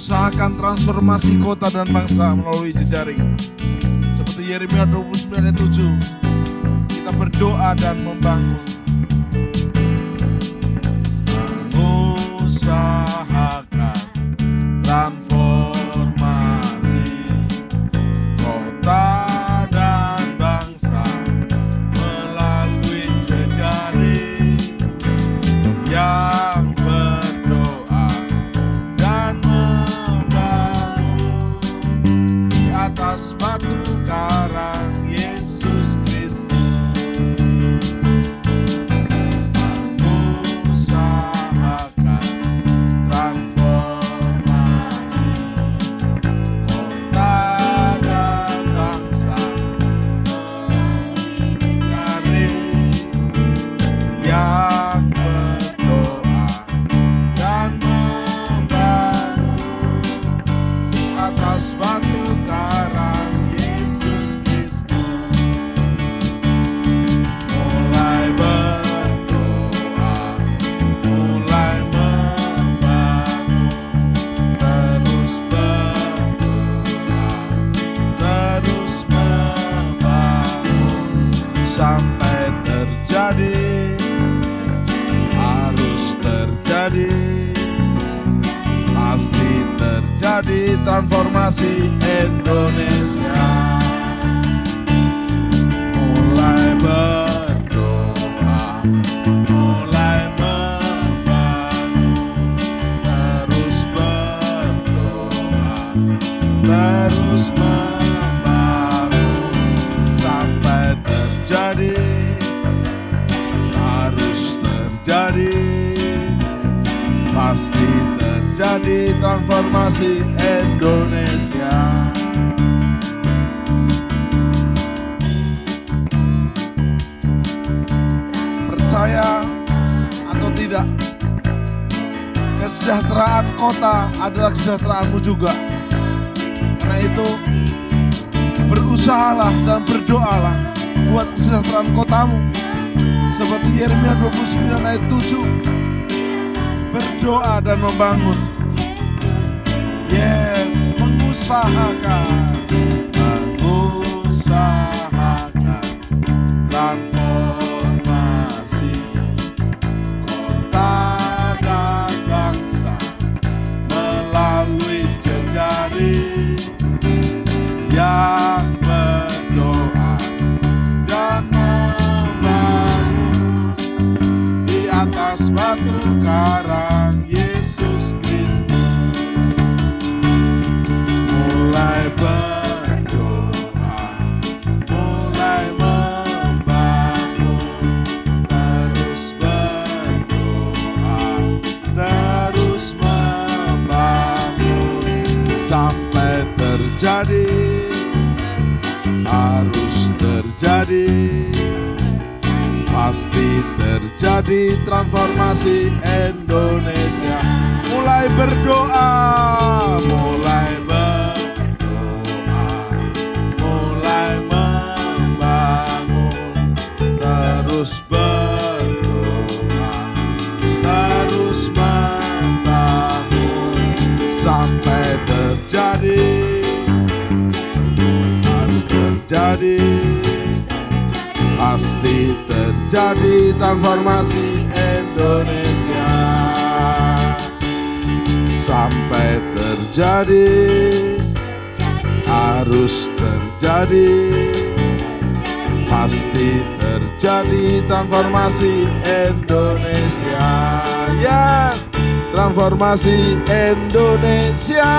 mengusahakan transformasi kota dan bangsa melalui jejaring. Seperti Yeremia 29 ayat 7, kita berdoa dan membangun. Mengusahakan transformasi kota dan bangsa melalui jejaring yang berdoa dan membangun di atas batu karang Yesus Kristus. Mengusahakan transformasi kota dan bangsa melalui jejaring yang berdoa dan membangun di atas batu karang Yesus Kristus. Mulai berdoa, mulai membangun, terus berdoa, terus membangun sampai terjadi, harus terjadi, pasti terjadi transformasi Indonesia. Mulai berdoa, mulai membangun, terus berdoa, terus membangun sampai terjadi, harus terjadi, pasti terjadi transformasi Indonesia. Percaya atau tidak, kesejahteraan kota adalah kesejahteraanmu juga. Karena itu berusahalah dan berdoalah buat kesejahteraan kotamu. Seperti Yeremia 29 ayat 7, berdoa dan membangun. Yes, mengusahakan transformasi kota dan bangsa melalui jejaring yang berdoa dan membangun di atas batu karang Yesus Kristus. Mulai berdoa, mulai membangun, terus berdoa, terus membangun sampai terjadi, harus terjadi, pasti terjadi transformasi Indonesia. Mulai berdoa, mulai berdoa, mulai membangun, terus berdoa, terus membangun sampai terjadi, harus terjadi, pasti terjadi transformasi Indonesia. Sampai terjadi, harus terjadi, pasti terjadi transformasi Indonesia. Ya, transformasi Indonesia.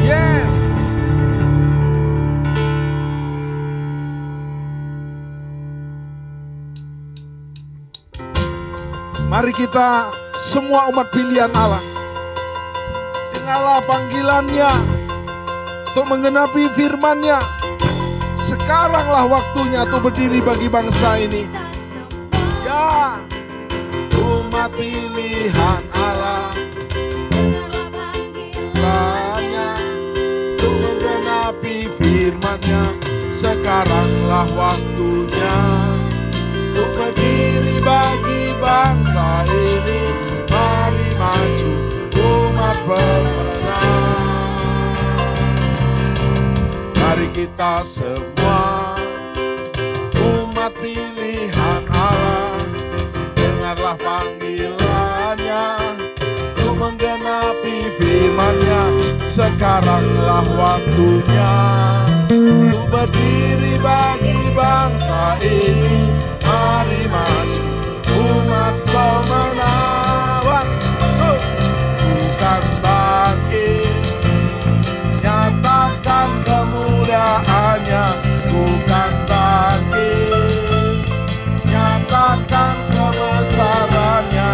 Yes. Mari kita semua umat pilihan Allah, dengarlah panggilannya untuk menggenapi firman-Nya. Sekaranglah waktunya untuk berdiri bagi bangsa ini. Ya, umat pilihan Allah, dengarlah panggilannya untuk menggenapi firman-Nya. Sekaranglah waktunya untuk berdiri bagi bangsa ini. Mari maju kita semua umat pilihan Allah, dengarlah panggilannya untuk menggenapi firman-Nya. Sekaranglah waktunya untuk berdiri bagi bangsa ini. Mari maju umat pemenang, bukan bangkit, nyatakan kemuliaannya. Bukan bangkit, nyatakan kebesarannya,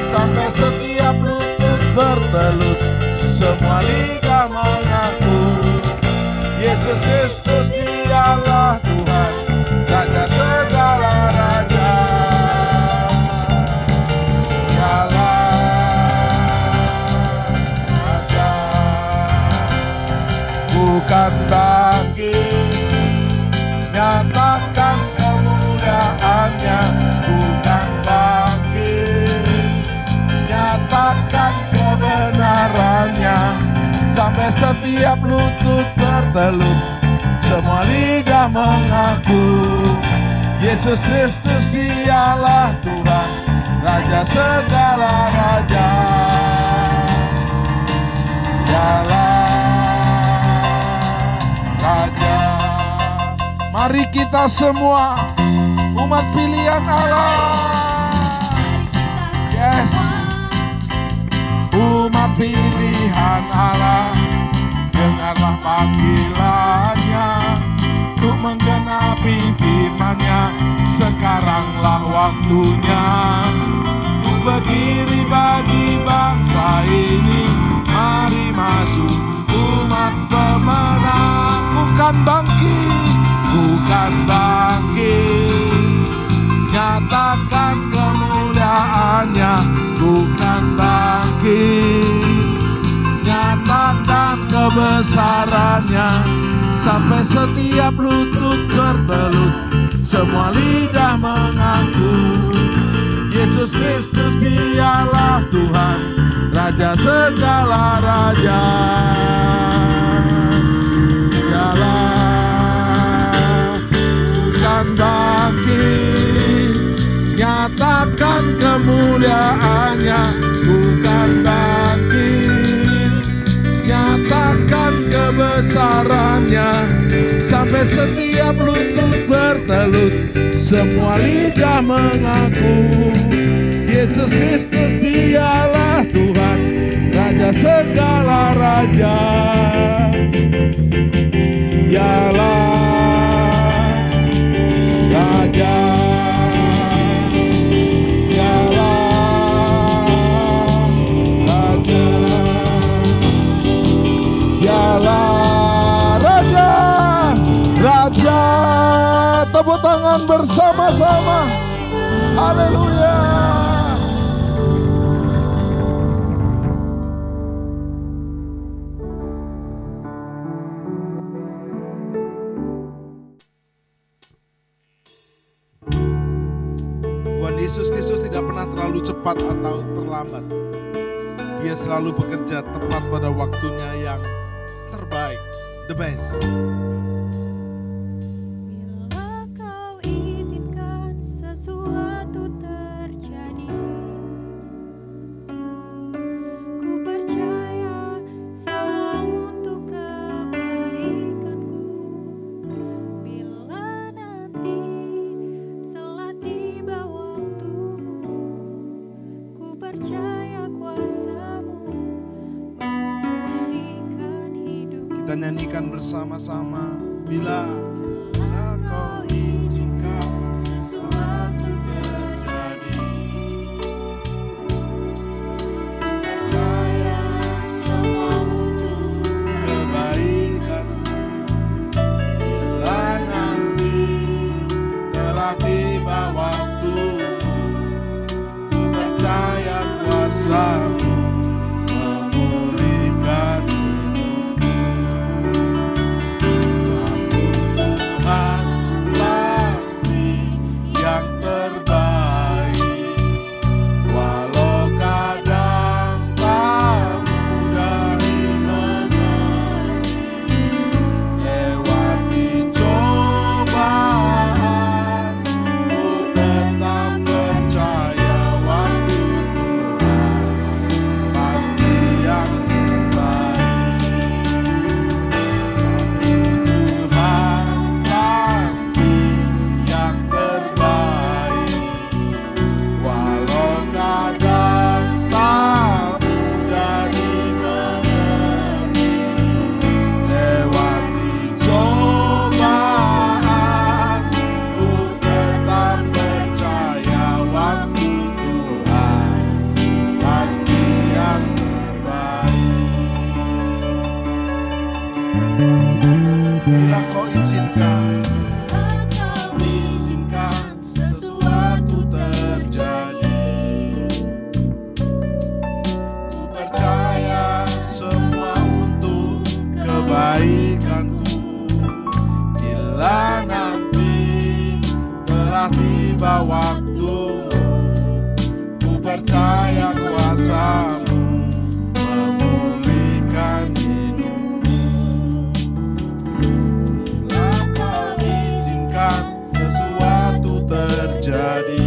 sampai setiap lutut bertelut, semua lidah mengaku Yesus Kristus Dialah Tuhan, Raja segala raja. Bukan bangkit, nyatakan kemuliaannya. Bukan bangkit, nyatakan kebenarannya, sampai setiap lutut bertelut, semua lidah mengaku Yesus Kristus Dialah Tuhan, Raja segala raja. Dialah Raja. Mari kita semua umat pilihan Allah. Yes, umat pilihan Allah, dengarlah panggilannya untuk menggenapi firman-Nya. Sekaranglah waktunya untuk berdiri bagi bangsa ini. Mari maju umat pemenang, bukan bangkit, bukan bangkit, nyatakan kemuliaannya. Bukan bangkit, nyatakan kebesarannya, sampai setiap lutut bertelut, semua lidah mengaku Yesus Kristus Dialah Tuhan, Raja segala raja. Dialah bukan bangkit, nyatakan kemuliaannya. Bukan bangkit, nyatakan kebesarannya, sampai setiap lutut bertelut, semua lidah mengaku Yesus Kristus Dialah Tuhan, Raja segala raja. Dialah Raja. Dialah Raja, Raja. Tepuk tangan bersama-sama. Haleluya. Tuhan Yesus Kristus tidak pernah terlalu cepat atau terlambat. Dia selalu bekerja tepat pada waktunya yang terbaik, the best. Bila kau izinkan sesuatu terjadi, ku percaya semua untuk kebaikanku. Bila nanti telah tiba waktumu, ku percaya kuasa-Mu memulihkan hidup. Kita nyanyikan bersama-sama. Bila kau izinkan Sesuatu terjadi, percaya semua untuk kebaikan. Bila nanti telah tiba waktu, ku percaya kuasa-Mu memulihkan hidupku. tiba waktumu, ku percaya kuasa-Mu memulihkan hidupku. Bila Kau izinkan sesuatu terjadi,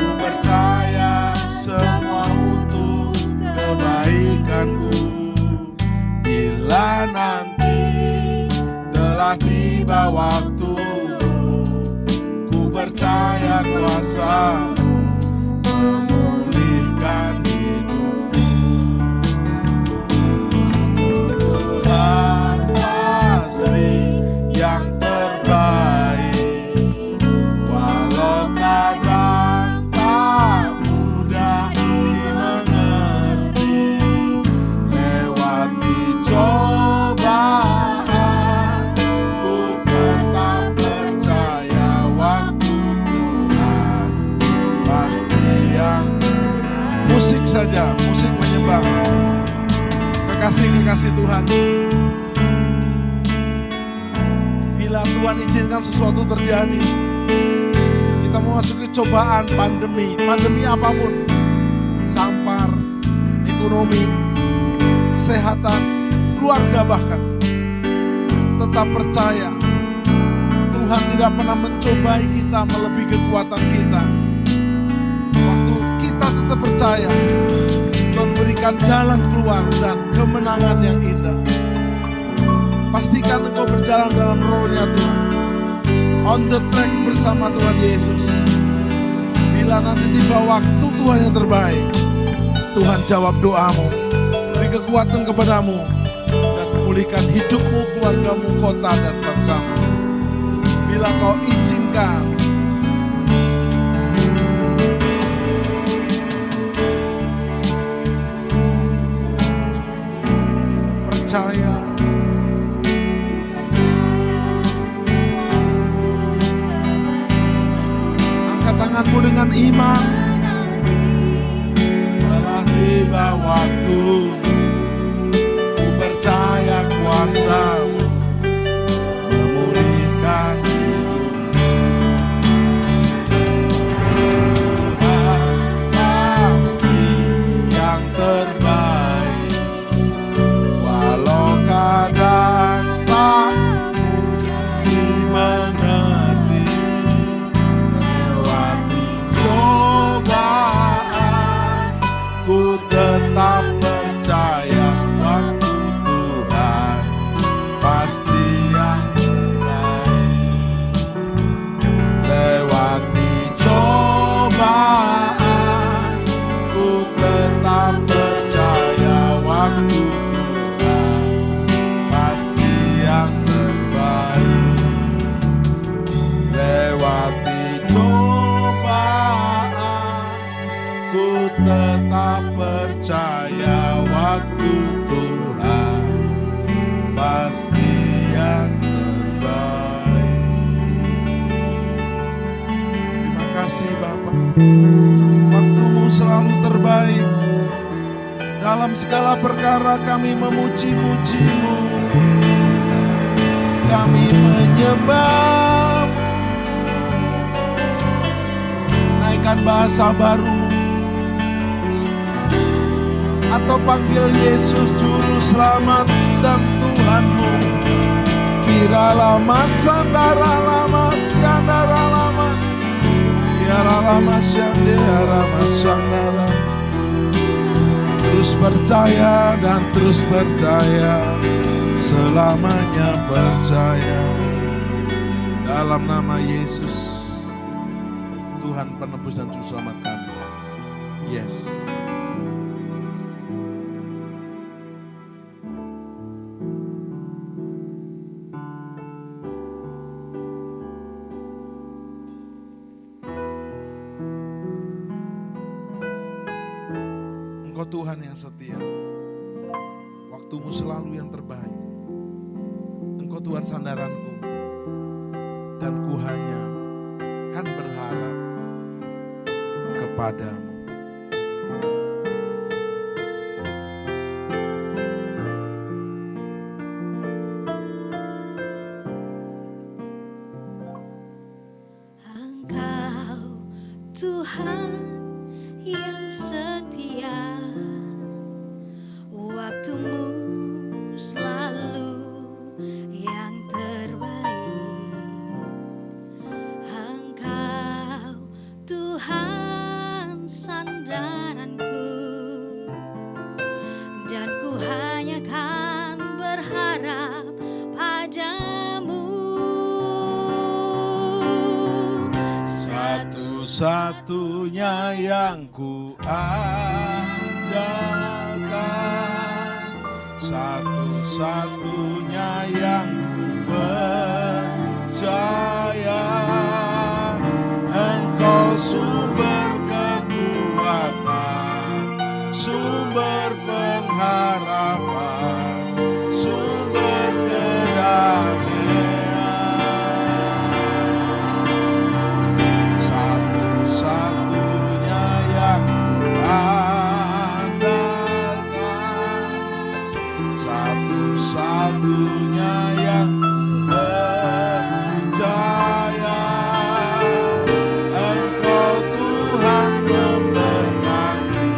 ku percaya semua untuk kebaikanku. Bila nanti telah tiba waktumu, ku percaya kuasa-Mu memulihkan hidupku. Tuhan pasti yang terbaik, walau kadang tak mudah dimengerti. Lewati cobaan, ku tetap percaya waktu Tuhan pasti yang terbaik. Musik saja, musik menyembah kekasih-kekasih Tuhan. Bila Tuhan izinkan sesuatu terjadi, kita memasuki cobaan, pandemi apapun, sampar, ekonomi, kesehatan, keluarga bahkan, tetap percaya Tuhan tidak pernah mencobai kita melebihi kekuatan kita. Waktu kita tetap percaya, Tuhan berikan jalan keluar dan kemenangan yang indah. Pastikan engkau berjalan dalam rohnya Tuhan, on the track bersama Tuhan Yesus. Bila nanti tiba waktu Tuhan yang terbaik, Tuhan jawab doamu, beri kekuatan kepadamu, dan pulihkan hidupmu, keluargamu, kota, dan bangsamu. Bila kau izinkan, percaya. Angkat tanganmu dengan iman. Telah tiba waktu, ku percaya kuasa-Mu memulihkan hidupku. Tuhan pasti yang terbaik, walau kadang tak mudah dimengerti. Lewati cobaan, ku tetap percaya waktu Tuhan pasti yang terbaik. Lewati cobaan, ku tetap percaya waktu Tuhan pasti yang terbaik. Lewati cobaan, ku tetap percaya waktu Tuhan pasti yang terbaik. Terima kasih Bapa, waktu-Mu selalu terbaik. Dalam segala perkara kami memuji-muji-Mu, kami menyembah-Mu. Naikkan bahasa baru-Mu, atau panggil Yesus Juru Selamat dan Tuhanmu. Kira lama, sandara lama, syandara lama, tiara lama, syandara sandara. Terus percaya dan terus percaya, selamanya percaya. Dalam nama Yesus, Tuhan penebus dan juru selamat kami. Yes. Engkau Tuhan yang setia, waktu-Mu selalu yang terbaik. Engkau Tuhan sandaranku, dan ku hanya kan berharap kepadamu. Tuhan yang setia, waktumu selalu yang terbaik. Engkau Tuhan sandaranku, dan ku hanya kan berharap padamu. Satu-satunya yang ku andalkan, satu-satunya yang ku percaya, Engkau sumber kekuatan, sumber pengharapan, sumber kedamaian. Satu-satunya yang ku andalkan, satu-satunya yang ku percaya, Engkau Tuhan memberkati,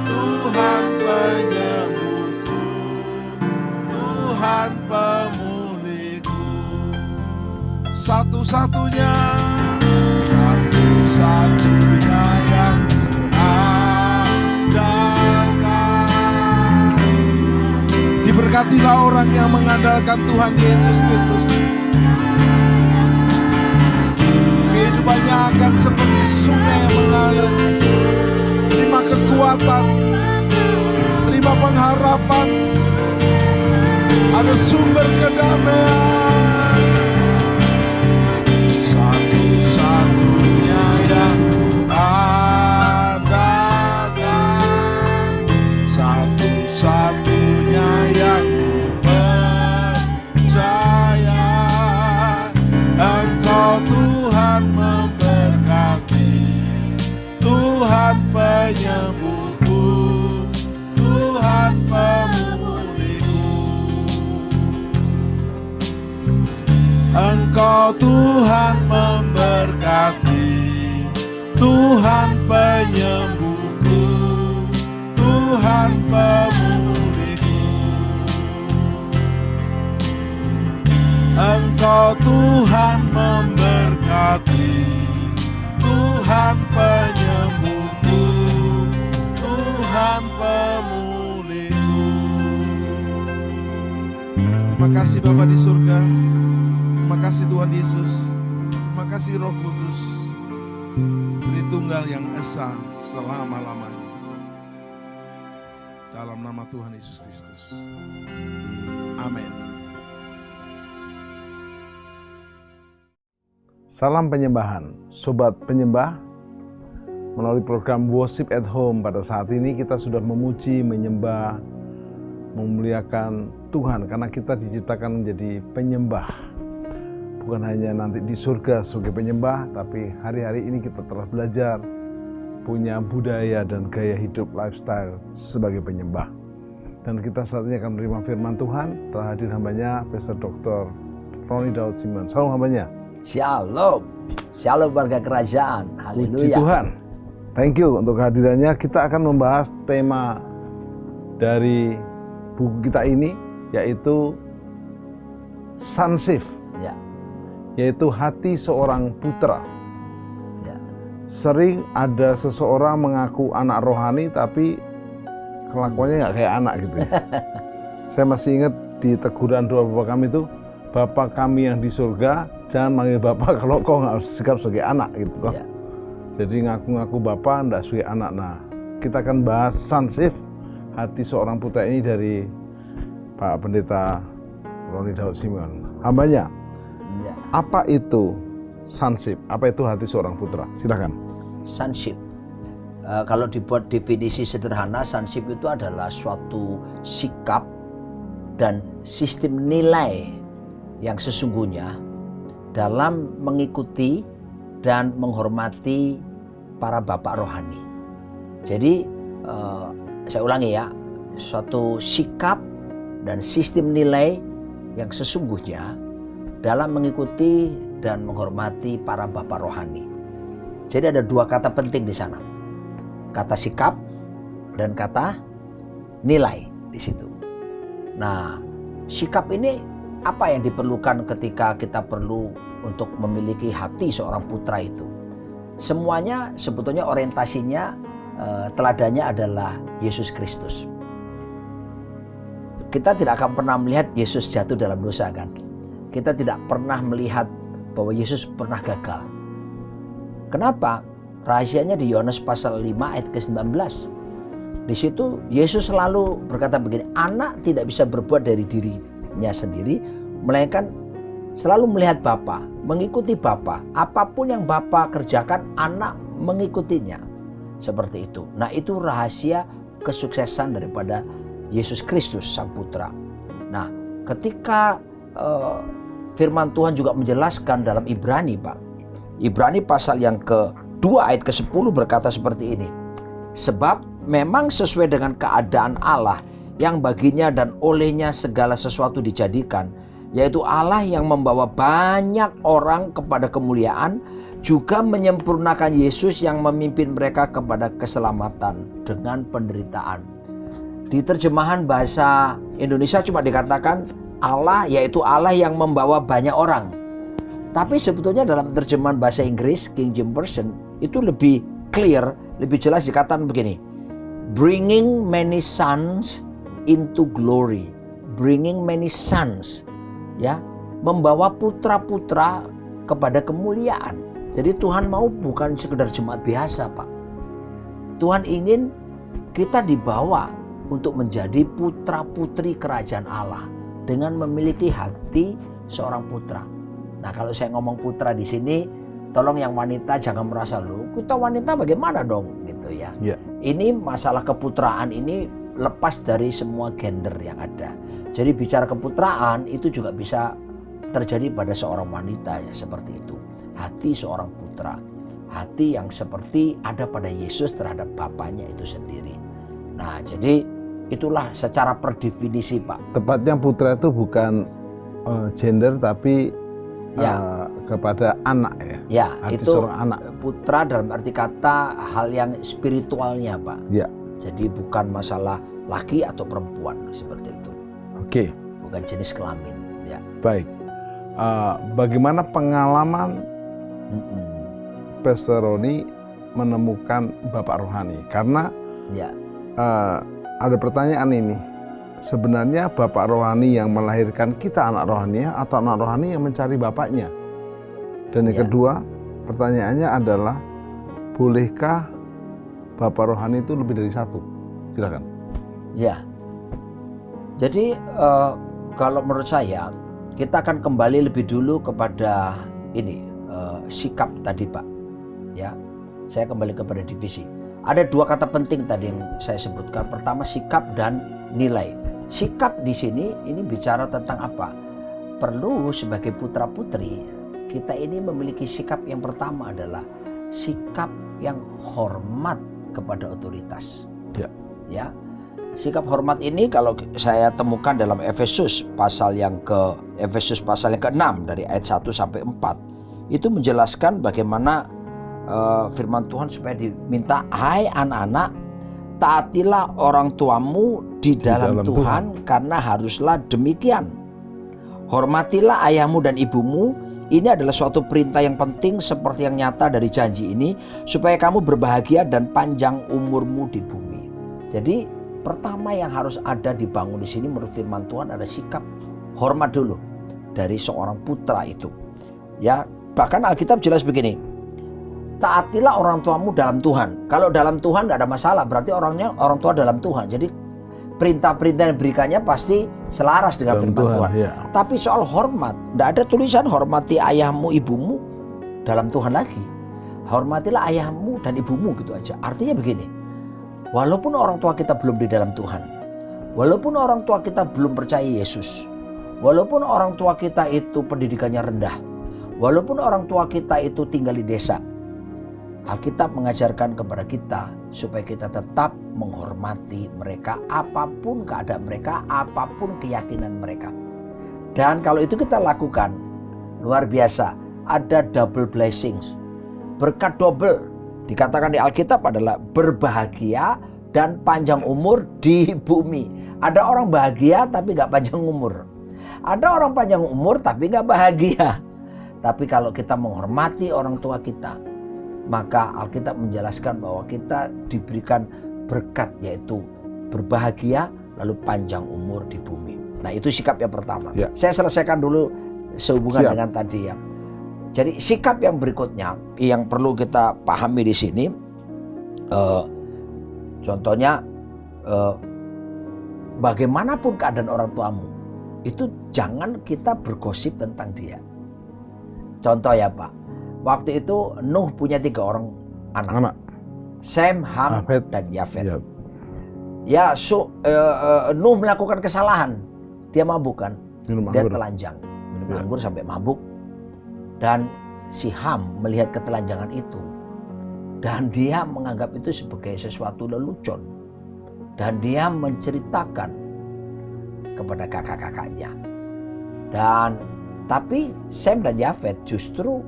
Tuhan penyembuhku, Tuhan pemulihku. Satu-satunya yang andalkan. Diberkatilah orang yang mengandalkan Tuhan Yesus Kristus. Kehidupannya akan seperti sungai yang mengalir. Terima kekuatan, terima pengharapan, ada sumber kedamaian. Satu-satunya yang andalkan, satu-satunya yang percaya, Engkau Tuhan memberkati, Tuhan penyembuhku, Tuhan pemulihku. Engkau Tuhan memberkati, Tuhan penyembuhku, Tuhan pemulihku. Engkau Tuhan memberkati, Tuhan penyembuhku, Tuhan pemulihku. Terima kasih Bapa di surga. Terima kasih Tuhan Yesus. Terima kasih Roh Kudus, Tritunggal yang esa selama-lamanya. Dalam nama Tuhan Yesus Kristus. Amin. Salam penyembahan, Sobat Penyembah. Melalui program Worship at Home pada saat ini kita sudah memuji, menyembah, memuliakan Tuhan karena kita diciptakan menjadi penyembah. Bukan hanya nanti di surga sebagai penyembah, tapi hari-hari ini kita telah belajar punya budaya dan gaya hidup lifestyle sebagai penyembah. Dan kita saat ini akan menerima firman Tuhan. Telah hadir hambanya Pastor Dr. Roni Daud Simeon. Salam hambanya. Shalom, shalom warga kerajaan, Puji haleluya. Tuhan. Thank you untuk kehadirannya. Kita akan membahas tema dari buku kita ini, yaitu Sonship, Ya, yaitu hati seorang putra. ya, Sering ada seseorang mengaku anak rohani, tapi kelakuannya nggak kayak anak gitu ya. Saya masih ingat di teguran doa Bapa kami itu, Bapa kami yang di surga, jangan manggil Bapa kalau kau nggak sikap sebagai anak gitu toh. ya. Jadi ngaku-ngaku Bapa, nggak sebagai anak. Nah, kita akan bahas Sonship, hati seorang putra ini dari Pak Pendeta Roni Daud Simeon. Hambanya, Ya. apa itu Sonship? Apa itu hati seorang putra? Silakan. Sonship. Kalau dibuat definisi sederhana, sonship itu adalah suatu sikap dan sistem nilai yang sesungguhnya dalam mengikuti dan menghormati para bapak rohani. Jadi saya ulangi ya, suatu sikap dan sistem nilai yang sesungguhnya dalam mengikuti dan menghormati para bapak rohani. Jadi ada dua kata penting di sana. Kata sikap dan kata nilai di situ. Nah, sikap ini apa yang diperlukan ketika kita perlu untuk memiliki hati seorang putra itu? Semuanya sebetulnya orientasinya, teladannya adalah Yesus Kristus. Kita tidak akan pernah melihat Yesus jatuh dalam dosa, kan? Kita tidak pernah melihat bahwa Yesus pernah gagal. Kenapa? Rahasianya di Yohanes pasal 5 ayat ke-19. Di situ Yesus selalu berkata begini, anak tidak bisa berbuat dari dirinya sendiri, melainkan selalu melihat Bapa, mengikuti Bapa. Apapun yang Bapa kerjakan, anak mengikutinya. Seperti itu. Nah, itu rahasia kesuksesan daripada Yesus Kristus Sang Putra. Nah, ketika firman Tuhan juga menjelaskan dalam Ibrani, Pak. Ibrani pasal yang ke-2 ayat ke-10 berkata seperti ini. Sebab memang sesuai dengan keadaan Allah yang baginya dan olehnya segala sesuatu dijadikan, yaitu Allah yang membawa banyak orang kepada kemuliaan, juga menyempurnakan Yesus yang memimpin mereka kepada keselamatan dengan penderitaan. Di terjemahan bahasa Indonesia cuma dikatakan Allah, yaitu Allah yang membawa banyak orang. Tapi sebetulnya dalam terjemahan bahasa Inggris, King James Version, itu lebih clear, lebih jelas dikatakan begini. Bringing many sons into glory. Bringing many sons. Ya, membawa putra-putra kepada kemuliaan. Jadi Tuhan mau bukan sekedar jemaat biasa, Pak. Tuhan ingin kita dibawa untuk menjadi putra-putri kerajaan Allah dengan memiliki hati seorang putra. Nah, kalau saya ngomong putra di sini, tolong yang wanita jangan merasa lu, kita wanita bagaimana dong, gitu ya. Yeah. Ini masalah keputraan ini lepas dari semua gender yang ada. Jadi bicara keputraan itu juga bisa terjadi pada seorang wanita ya, seperti itu. Hati seorang putra, hati yang seperti ada pada Yesus terhadap Bapaknya itu sendiri. Nah, jadi itulah secara per definisi, Pak. Tepatnya putra itu bukan gender tapi Ya. kepada anak ya. Ya, Hati itu seorang anak. putra dalam arti kata hal yang spiritualnya, Pak. Ya. Jadi bukan masalah laki atau perempuan seperti itu. Oke. Bukan jenis kelamin. Ya. Baik. Bagaimana pengalaman Pastor Roni menemukan Bapak Rohani? Karena Ya. ada pertanyaan ini. Sebenarnya Bapak Rohani yang melahirkan kita anak rohani atau anak rohani yang mencari bapaknya? Dan yang Ya. kedua, pertanyaannya adalah, bolehkah Bapak Rohani itu lebih dari satu? Silakan. Ya. Jadi kalau menurut saya kita akan kembali lebih dulu kepada ini sikap tadi, Pak. Ya. Saya kembali kepada divisi. Ada dua kata penting tadi yang saya sebutkan. Pertama sikap dan nilai. Sikap di sini ini bicara tentang apa? Perlu sebagai putra-putri kita ini memiliki sikap yang pertama adalah sikap yang hormat kepada otoritas. Ya. Ya. Sikap hormat ini kalau saya temukan dalam Efesus pasal yang ke-6 dari ayat 1 sampai 4. Itu menjelaskan bagaimana firman Tuhan supaya diminta, hai anak-anak, taatilah orang tuamu di dalam Tuhan, karena haruslah demikian. Hormatilah ayahmu dan ibumu. Ini adalah suatu perintah yang penting seperti yang nyata dari janji ini, supaya kamu berbahagia dan panjang umurmu di bumi. Jadi pertama yang harus ada dibangun di sini menurut firman Tuhan ada sikap hormat dulu dari seorang putra itu. Ya, bahkan Alkitab jelas begini. Taatilah orang tuamu dalam Tuhan. Kalau dalam Tuhan tidak ada masalah, berarti orang tua dalam Tuhan. Jadi perintah-perintah yang diberikannya pasti selaras dengan firman Tuhan. Ya. Tapi soal hormat, tidak ada tulisan hormati ayahmu ibumu dalam Tuhan lagi. Hormatilah ayahmu dan ibumu gitu aja. Artinya begini, walaupun orang tua kita belum di dalam Tuhan, walaupun orang tua kita belum percaya Yesus, walaupun orang tua kita itu pendidikannya rendah, walaupun orang tua kita itu tinggal di desa, Alkitab mengajarkan kepada kita supaya kita tetap menghormati mereka apapun keadaan mereka, apapun keyakinan mereka. Dan kalau itu kita lakukan, luar biasa, ada double blessings. berkat double. Dikatakan di Alkitab adalah berbahagia dan panjang umur di bumi. Ada orang bahagia tapi gak panjang umur. Ada orang panjang umur tapi gak bahagia. Tapi kalau kita menghormati orang tua kita, maka Alkitab menjelaskan bahwa kita diberikan berkat, yaitu berbahagia lalu panjang umur di bumi. Nah, itu sikap yang pertama. Ya. Saya selesaikan dulu sehubungan Siap. dengan tadi ya. Jadi sikap yang berikutnya yang perlu kita pahami di sini, contohnya bagaimanapun keadaan orang tuamu, itu jangan kita bergosip tentang dia. Contoh ya Pak, waktu itu Nuh punya 3 orang anak. Sem, Ham, Yafet. dan Yafet. Ya, Ya, Nuh melakukan kesalahan. Dia mabuk kan? minum Dia anggur. telanjang, minum Ya. anggur sampai mabuk. Dan si Ham melihat ketelanjangan itu, dan dia menganggap itu sebagai sesuatu lelucon. Dan dia menceritakan kepada kakak-kakaknya. Tapi Sem dan Yafet justru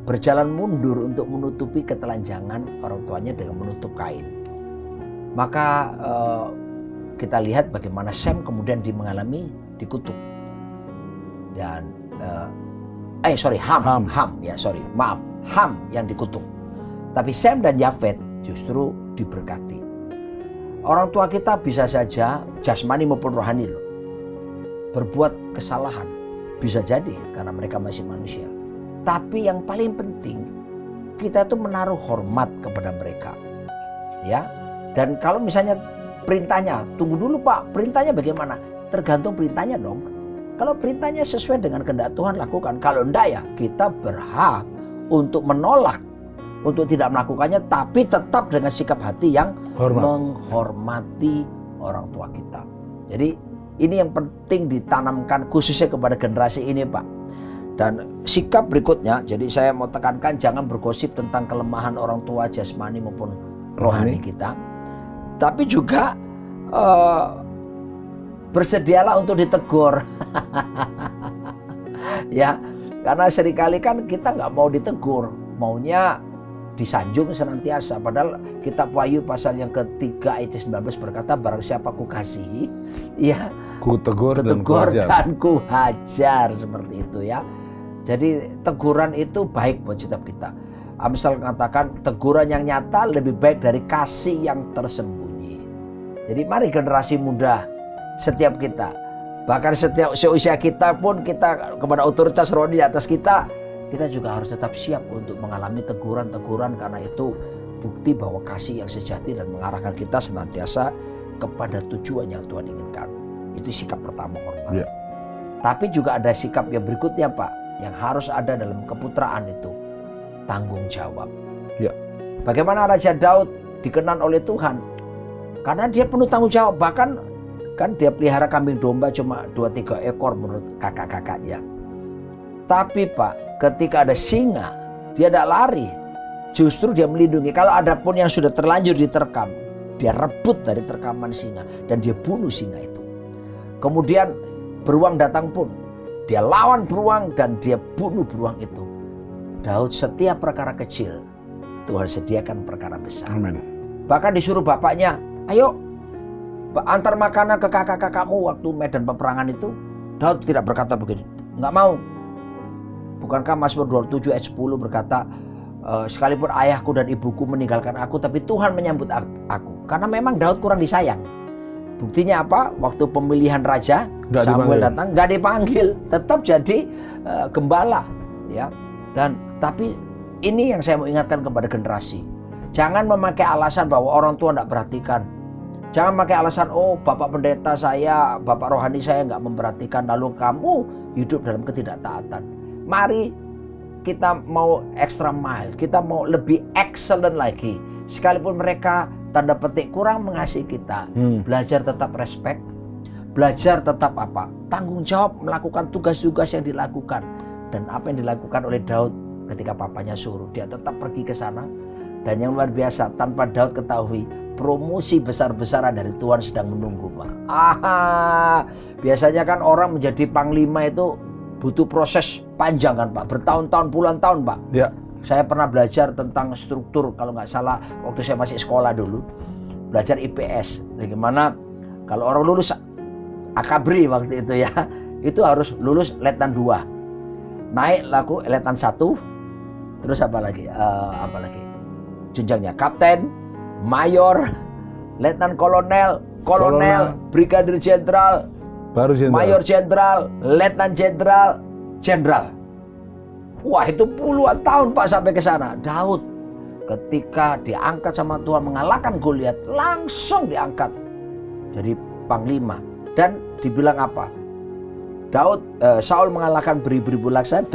berjalan mundur untuk menutupi ketelanjangan orang tuanya dengan menutup kain. Maka kita lihat bagaimana Sem kemudian mengalami dikutuk. Dan Ham yang dikutuk. Tapi Sem dan Yafet justru diberkati. Orang tua kita bisa saja jasmani maupun rohani loh, berbuat kesalahan. Bisa jadi karena mereka masih manusia. Tapi yang paling penting, kita itu menaruh hormat kepada mereka. Ya. Dan kalau misalnya perintahnya, tunggu dulu Pak, perintahnya bagaimana? Tergantung perintahnya dong. Kalau perintahnya sesuai dengan kehendak Tuhan, lakukan. Kalau enggak ya kita berhak untuk menolak, untuk tidak melakukannya, tapi tetap dengan sikap hati yang menghormati orang tua kita. Jadi ini yang penting ditanamkan khususnya kepada generasi ini Pak. Dan sikap berikutnya, jadi saya mau tekankan jangan bergosip tentang kelemahan orang tua jasmani maupun rohani kita. Tapi juga bersedialah untuk ditegur. Ya, karena seringkali kan kita nggak mau ditegur, maunya disanjung senantiasa. Padahal kitab Wahyu pasal yang ke-3 ayat 19 berkata, barang siapa ku kasihi, ya Kutegur dan ku hajar, seperti itu ya. Jadi teguran itu baik buat setiap kita. Amsal mengatakan teguran yang nyata lebih baik dari kasih yang tersembunyi. Jadi mari generasi muda, setiap kita, bahkan setiap seusia kita pun, kita kepada otoritas rohani di atas kita juga harus tetap siap untuk mengalami teguran-teguran, karena itu bukti bahwa kasih yang sejati dan mengarahkan kita senantiasa kepada tujuan yang Tuhan inginkan. Itu sikap pertama, hormat. Ya. Tapi juga ada sikap yang berikutnya Pak, yang harus ada dalam keputraan itu, tanggung jawab. Ya. Bagaimana Raja Daud dikenan oleh Tuhan? Karena dia penuh tanggung jawab. Bahkan kan dia pelihara kambing domba cuma 2-3 ekor menurut kakak-kakaknya. Tapi Pak, ketika ada singa, dia tidak lari. Justru dia melindungi. Kalau ada pun yang sudah terlanjur diterkam, dia rebut dari terkaman singa dan dia bunuh singa itu. Kemudian beruang datang pun, dia lawan beruang dan dia bunuh beruang itu. Daud setiap perkara kecil, Tuhan sediakan perkara besar. Amin. Bahkan disuruh bapaknya, ayo antar makanan ke kakak-kakakmu waktu medan peperangan itu. Daud tidak berkata begini, nggak mau. Bukankah Mazmur 27 ayat 10 berkata, sekalipun ayahku dan ibuku meninggalkan aku, tapi Tuhan menyambut aku. Karena memang Daud kurang disayang. Buktinya apa? Waktu pemilihan raja, Samuel datang, nggak dipanggil, tetap jadi gembala, ya. Tapi ini yang saya mau ingatkan kepada generasi. Jangan memakai alasan bahwa orang tua tidak perhatikan. Jangan pakai alasan, oh bapak pendeta saya, bapak rohani saya nggak memperhatikan, lalu kamu hidup dalam ketidaktaatan. Mari kita mau extra mile, kita mau lebih excellent lagi. Sekalipun mereka tanda petik kurang mengasihi kita, belajar tetap respect, belajar tetap tanggung jawab melakukan tugas-tugas yang dilakukan. Dan apa yang dilakukan oleh Daud ketika papanya suruh, dia tetap pergi ke sana. Dan yang luar biasa, tanpa Daud ketahui, promosi besar-besaran dari Tuhan sedang menunggu Pak. Biasanya kan orang menjadi panglima itu butuh proses panjang kan Pak, bertahun-tahun, puluhan tahun Pak. Ya. Saya pernah belajar tentang struktur, kalau nggak salah waktu saya masih sekolah dulu, belajar IPS. Bagaimana kalau orang lulus akabri waktu itu ya, itu harus lulus letnan 2. Naik laku letnan 1, terus apa lagi? Jenjangnya kapten, mayor, letnan kolonel, brigadir jenderal, Baru jenderal. mayor jenderal, letnan jenderal, jenderal. Wah, itu puluhan tahun Pak sampai ke sana. Daud ketika diangkat sama Tuhan mengalahkan Goliat, langsung diangkat jadi panglima. Dan dibilang apa? Saul mengalahkan beribu-ribu laksa,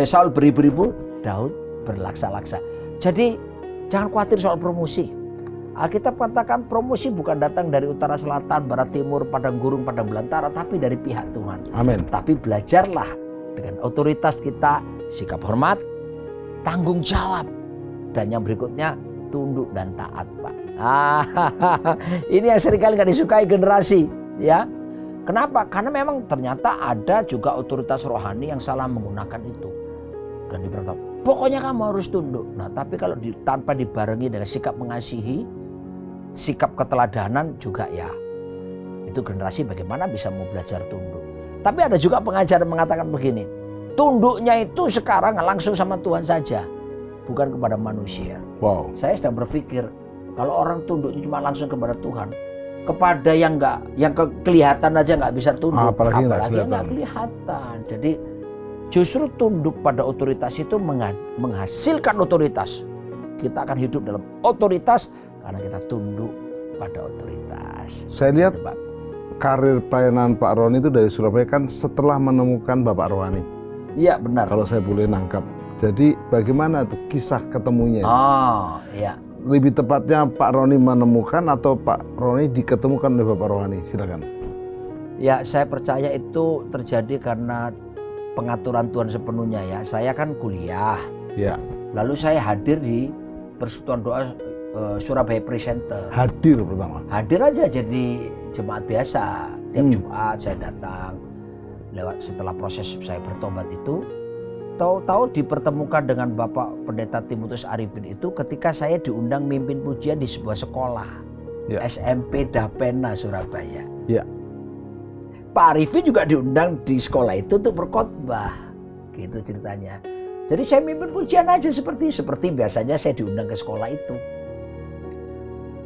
Saul beribu-ribu, Daud berlaksa-laksa. Jadi jangan khawatir soal promosi. Alkitab katakan promosi bukan datang dari utara, selatan, barat, timur, padang gurun, padang belantara, tapi dari pihak Tuhan. Amin. Tapi belajarlah dengan otoritas kita, sikap hormat, tanggung jawab, dan yang berikutnya tunduk dan taat, Pak. Ini yang seringkali nggak disukai generasi, ya. Kenapa? Karena memang ternyata ada juga otoritas rohani yang salah menggunakan itu. Dan diberitahu, pokoknya kamu harus tunduk. Nah, tapi kalau tanpa dibarengi dengan sikap mengasihi, sikap keteladanan juga ya, itu generasi bagaimana bisa mau belajar tunduk. Tapi ada juga pengajar yang mengatakan begini, tunduknya itu sekarang langsung sama Tuhan saja, bukan kepada manusia. Wow. Saya sedang berpikir, kalau orang tunduknya cuma langsung kepada Tuhan, kepada yang kelihatan aja nggak bisa tunduk, Apalagi yang nggak kelihatan. Jadi justru tunduk pada otoritas itu menghasilkan otoritas. Kita akan hidup dalam otoritas karena kita tunduk pada otoritas. Saya lihat Gitu, Pak. karir pelayanan Pak Roni itu dari Surabaya kan setelah menemukan Bapak Rohani. Iya benar. Kalau saya boleh nangkap. Jadi bagaimana tuh kisah ketemunya? Oh iya. Lebih tepatnya Pak Roni menemukan atau Pak Roni diketemukan oleh Bapak Rohani? Silakan. Ya, saya percaya itu terjadi karena pengaturan Tuhan sepenuhnya ya. Saya kan kuliah. Ya. Lalu saya hadir di Persekutuan Doa Surabaya Presenter. Hadir pertama. Hadir aja jadi jemaat biasa. Tiap Jumat saya datang. Setelah proses saya bertobat itu, tahu-tahu dipertemukan dengan Bapak Pendeta Timotius Arifin itu ketika saya diundang mimpin pujian di sebuah sekolah. Ya. SMP Dapena Surabaya. Ya. Pak Arifin juga diundang di sekolah itu untuk berkhotbah. Gitu ceritanya. Jadi saya mimpin pujian aja seperti biasanya saya diundang ke sekolah itu.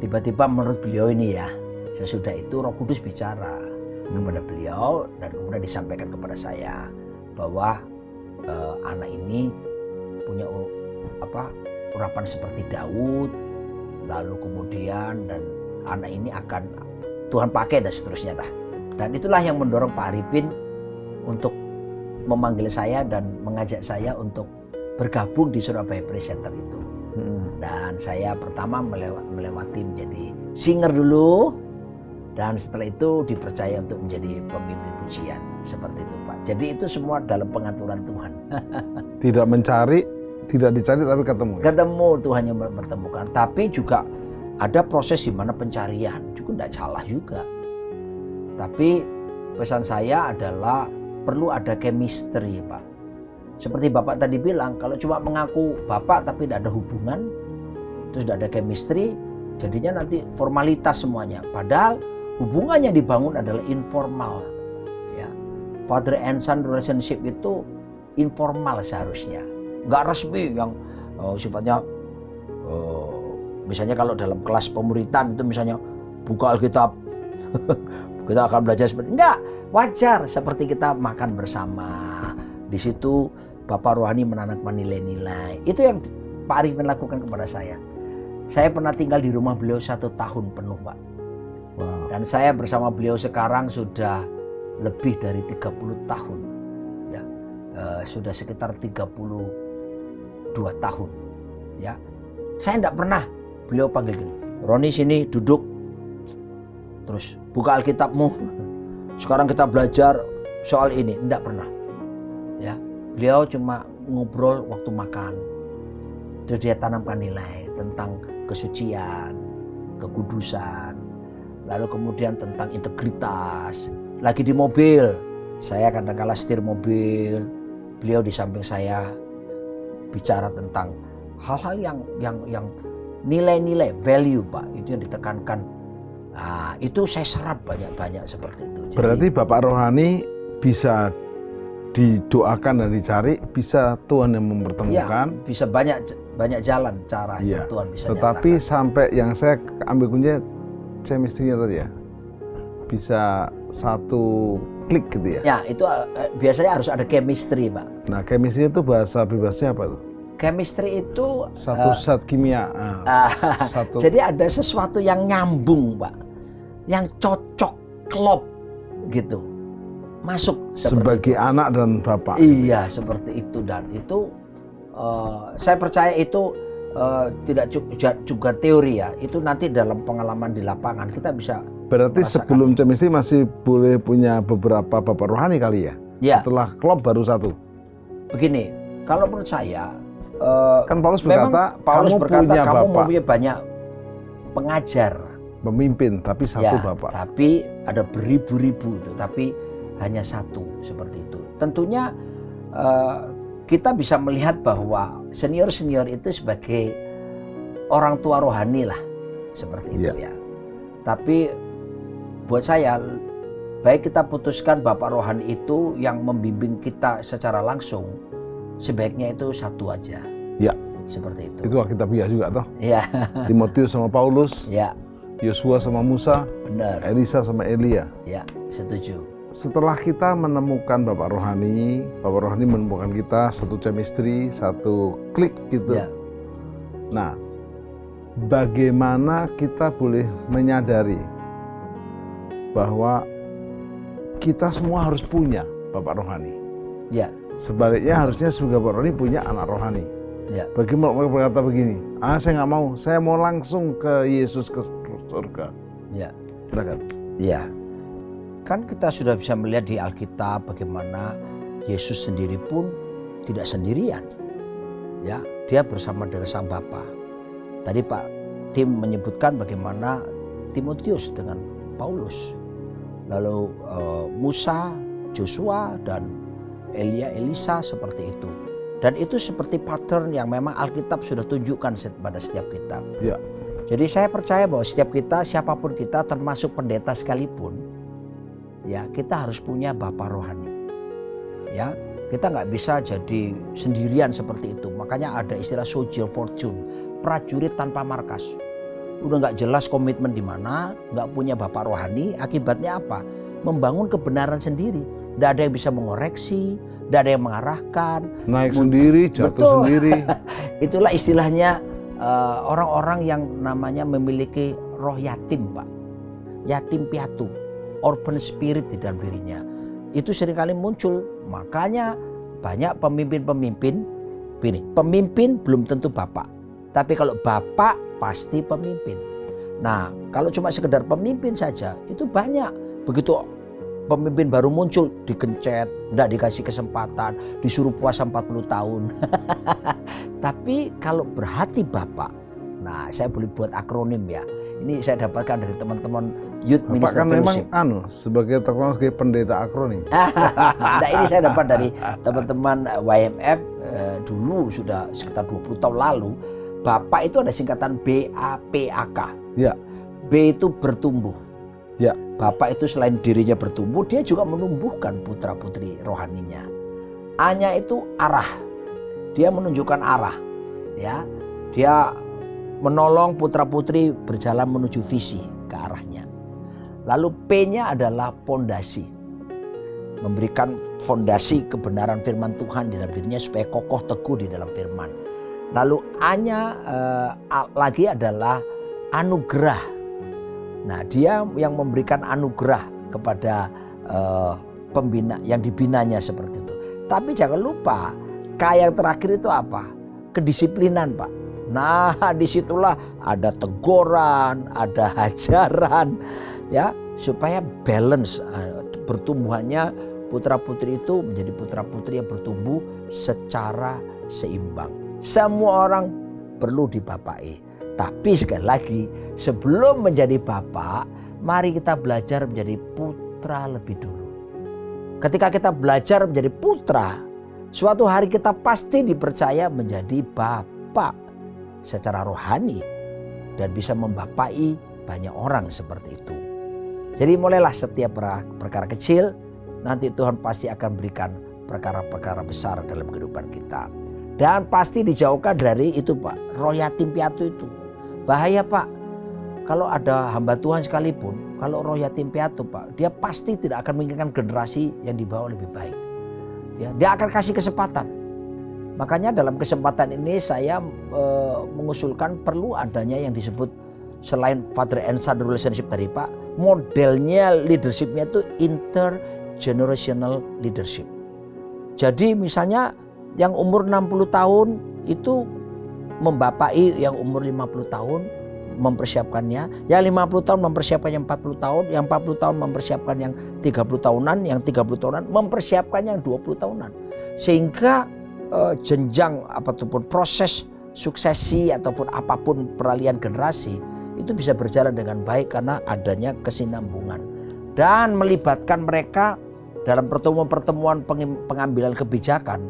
Tiba-tiba menurut beliau ini ya, sesudah itu Roh Kudus bicara kepada beliau dan kemudian disampaikan kepada saya bahwa anak ini punya urapan seperti Daud, lalu kemudian dan anak ini akan Tuhan pakai dan seterusnya dah. Dan itulah yang mendorong Pak Arifin untuk memanggil saya dan mengajak saya untuk bergabung di Surabaya Presenter itu. Dan saya pertama melewati menjadi singer dulu, dan setelah itu dipercaya untuk menjadi pemimpin pujian seperti itu, Pak. Jadi itu semua dalam pengaturan Tuhan. Tidak dicari tapi ketemu. Ya? Ketemu, Tuhan yang mempertemukan. Tapi juga ada proses di mana pencarian, juga tidak salah juga. Tapi pesan saya adalah perlu ada chemistry, Pak. Seperti Bapak tadi bilang, kalau cuma mengaku Bapak tapi tidak ada hubungan, terus tidak ada chemistry, jadinya nanti formalitas semuanya. Padahal hubungan yang dibangun adalah informal. Ya. Father and son relationship itu informal seharusnya. Nggak resmi yang sifatnya, misalnya kalau dalam kelas pemuritan itu misalnya buka Alkitab, kita akan belajar seperti enggak, wajar seperti kita makan bersama. Di situ Bapak Rohani menanamkan nilai-nilai. Itu yang Pak Arifin lakukan kepada saya. Saya pernah tinggal di rumah beliau 1 tahun penuh, Pak. Wow. Dan saya bersama beliau sekarang sudah lebih dari 30 tahun. Ya, sudah sekitar 32 tahun. Ya, saya tidak pernah beliau panggil gini, Roni sini duduk, terus buka Alkitabmu. Sekarang kita belajar soal ini. Tidak pernah. Ya, beliau cuma ngobrol waktu makan. Terus dia tanamkan nilai tentang kesucian, kekudusan, lalu kemudian tentang integritas. Lagi di mobil, saya kadang-kala setir mobil, beliau di samping saya bicara tentang hal-hal yang nilai-nilai value Pak, itu yang ditekankan. Nah, itu saya serap banyak-banyak seperti itu. Jadi, berarti Bapak rohani bisa didoakan dan dicari, bisa Tuhan yang mempertemukan. ya, bisa banyak jalan cara Iya. Tuhan bisa Tetapi nyatakan. sampai yang saya ambil kuncinya chemistry-nya tadi ya, bisa satu klik gitu ya. Ya, itu biasanya harus ada chemistry Pak. Nah, chemistry itu bahasa bebasnya apa tuh? Chemistry itu Satu zat kimia. Satu. jadi ada sesuatu yang nyambung Pak, yang cocok, klop gitu, masuk Sebagai itu. anak dan bapak. Iya seperti itu, dan itu saya percaya itu tidak juga teori ya, itu nanti dalam pengalaman di lapangan kita bisa. Berarti merasakan. sebelum chemistry masih boleh punya beberapa bapak rohani kali ya? Ya, Setelah klop baru satu. begini, kalau menurut saya Kan Paulus memang berkata, Paulus kamu berkata punya kamu bapak, mempunyai banyak pengajar, pemimpin, tapi satu ya, bapak. tapi ada beribu-ribu itu, tapi hanya satu seperti itu. Tentunya kita bisa melihat bahwa senior-senior itu sebagai orang tua rohani lah, seperti itu ya. Tapi buat saya, baik kita putuskan bapak rohani itu yang membimbing kita secara langsung, sebaiknya itu satu aja. Ya. Seperti itu. Itu Alkitabiah juga toh. Ya, Timotius sama Paulus, ya, Yosua sama Musa, benar. Elisa sama Elia. Ya, setuju. Setelah kita menemukan bapak rohani menemukan kita satu chemistry, satu klik gitu. Ya. Nah, bagaimana kita boleh menyadari bahwa kita semua harus punya bapak rohani? Ya, Sebaliknya harusnya sebagai bapak rohani punya anak rohani. ya. Bagaimana mereka berkata begini, saya nggak mau, saya mau langsung ke Yesus, ke surga. Ya. Silakan. Ya, kan kita sudah bisa melihat di Alkitab bagaimana Yesus sendiri pun tidak sendirian. Ya, dia bersama dengan Sang Bapa. Tadi Pak Tim menyebutkan bagaimana Timotius dengan Paulus, lalu Musa, Joshua, dan Elia, Elisa seperti itu. Dan itu seperti pattern yang memang Alkitab sudah tunjukkan pada setiap kita. Ya. Jadi saya percaya bahwa setiap kita, siapapun kita, termasuk pendeta sekalipun, ya kita harus punya bapak rohani. Ya, kita nggak bisa jadi sendirian seperti itu. Makanya ada istilah soldier fortune, prajurit tanpa markas. Udah nggak jelas komitmen di mana, nggak punya bapak rohani, akibatnya apa? Membangun kebenaran sendiri. Nggak ada yang bisa mengoreksi, nggak ada yang mengarahkan. Naik sendiri, jatuh Betul. sendiri. Itulah istilahnya orang-orang yang namanya memiliki roh yatim Pak. Yatim piatu, orphan spirit di dalam dirinya. Itu seringkali muncul. Makanya banyak pemimpin-pemimpin, pemimpin belum tentu bapak. Tapi kalau bapak pasti pemimpin. Nah, kalau cuma sekedar pemimpin saja itu banyak. Begitu pemimpin baru muncul dikencet, enggak dikasih kesempatan, disuruh puasa 40 tahun. Tapi kalau berhati bapak, nah saya boleh buat akronim ya. Ini saya dapatkan dari teman-teman Youth Bapak Minister kan memang Fellowship. sebagai terkenal sebagai pendeta akronim. Nah ini saya dapat dari teman-teman YMF dulu sudah sekitar 20 tahun lalu. Bapak itu ada singkatan BAPAK. Ya. B itu bertumbuh. Ya. Bapak itu selain dirinya bertumbuh, dia juga menumbuhkan putra-putri rohaninya. A-nya itu arah. Dia menunjukkan arah. Ya. Dia menolong putra-putri berjalan menuju visi ke arahnya. Lalu P-nya adalah pondasi. Memberikan fondasi kebenaran firman Tuhan di dalam dirinya supaya kokoh teguh di dalam firman. Lalu A-nya lagi adalah anugerah. Nah, dia yang memberikan anugerah kepada pembina yang dibinanya seperti itu. Tapi jangan lupa, K yang terakhir itu apa? Kedisiplinan, Pak. Nah, disitulah ada teguran, ada hajaran, ya supaya balance pertumbuhannya putra-putri itu menjadi putra-putri yang bertumbuh secara seimbang. Semua orang perlu dibapai. Tapi sekali lagi, sebelum menjadi bapak, mari kita belajar menjadi putra lebih dulu. Ketika kita belajar menjadi putra, Suatu hari kita pasti dipercaya menjadi bapak secara rohani dan bisa membapai banyak orang seperti itu. Jadi mulailah setiap perkara kecil, nanti Tuhan pasti akan berikan perkara-perkara besar dalam kehidupan kita. Dan pasti dijauhkan dari itu Pak, roh yatim piatu itu. Bahaya Pak, kalau ada hamba Tuhan sekalipun, kalau roh yatim piatu Pak, dia pasti tidak akan menginginkan generasi yang dibawa lebih baik. Ya, dia akan kasih kesempatan. Makanya dalam kesempatan ini saya mengusulkan perlu adanya yang disebut selain father and son relationship tadi Pak, modelnya leadershipnya itu intergenerational leadership. Jadi misalnya yang umur 60 tahun itu membapai yang umur 50 tahun mempersiapkannya, yang 50 tahun mempersiapkan yang 40 tahun, yang 40 tahun mempersiapkan yang 30 tahunan, yang 30 tahunan mempersiapkan yang 20 tahunan. Sehingga jenjang ataupun proses suksesi ataupun apapun peralihan generasi itu bisa berjalan dengan baik karena adanya kesinambungan. Dan melibatkan mereka dalam pertemuan-pertemuan pengambilan kebijakan.